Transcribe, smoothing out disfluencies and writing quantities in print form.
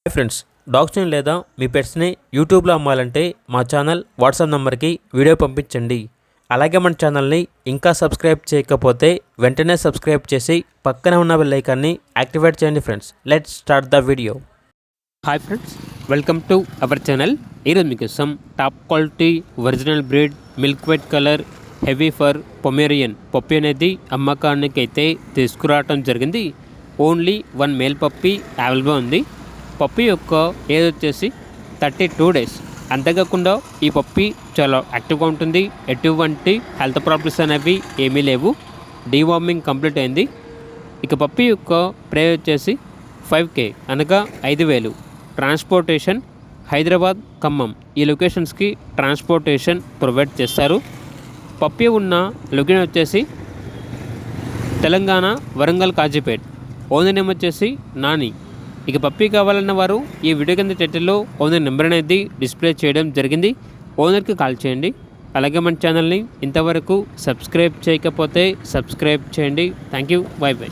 Hi friends, డాగ్స్ని లేదా మీ పెట్స్ని యూట్యూబ్లో అమ్మాలంటే మా ఛానల్ వాట్సాప్ నెంబర్కి వీడియో పంపించండి. అలాగే మన ఛానల్ని ఇంకా సబ్స్క్రైబ్ చేయకపోతే వెంటనే సబ్స్క్రైబ్ చేసి పక్కనే ఉన్న బెల్ ఐకాన్ని యాక్టివేట్ చేయండి. Friends, let's start the video. Hi friends, welcome to our channel. ఈరోజు మీకోసం top quality original breed milk white colour heavy for Pomeranian puppy అనేది అమ్మకానికి అయితే తీసుకురావటం జరిగింది. ఓన్లీ 1 మేల్ పప్పీ అవైలబుల్ ఉంది. పప్పీ యొక్క ఏజ్ వచ్చేసి 32 డేస్. అంతేకాకుండా ఈ పప్పీ చాలా యాక్టివ్గా ఉంటుంది. ఎటువంటి హెల్త్ ప్రాబ్లమ్స్ అనేవి ఏమీ లేవు. డీవార్మింగ్ కంప్లీట్ అయింది. ఇక పప్పీ యొక్క ప్రైస్ వచ్చేసి 5K అనగా 5,000. ట్రాన్స్పోర్టేషన్ హైదరాబాద్, ఖమ్మం ఈ లొకేషన్స్కి ట్రాన్స్పోర్టేషన్ ప్రొవైడ్ చేస్తారు. పప్పీ ఉన్న లొకేషన్ వచ్చేసి తెలంగాణ, వరంగల్, కాజీపేట్. ఓనర్ నేమ్ వచ్చేసి నాని. ఇక పప్పీ కావాలన్న వారు ఈ వీడియో కింద టైటిల్లో ఓనర్ నెంబర్ అనేది డిస్ప్లే చేయడం జరిగింది. ఓనర్కి కాల్ చేయండి. అలాగే మన ఛానల్ని ఇంతవరకు సబ్స్క్రైబ్ చేయకపోతే సబ్స్క్రైబ్ చేయండి. Thank you. By by.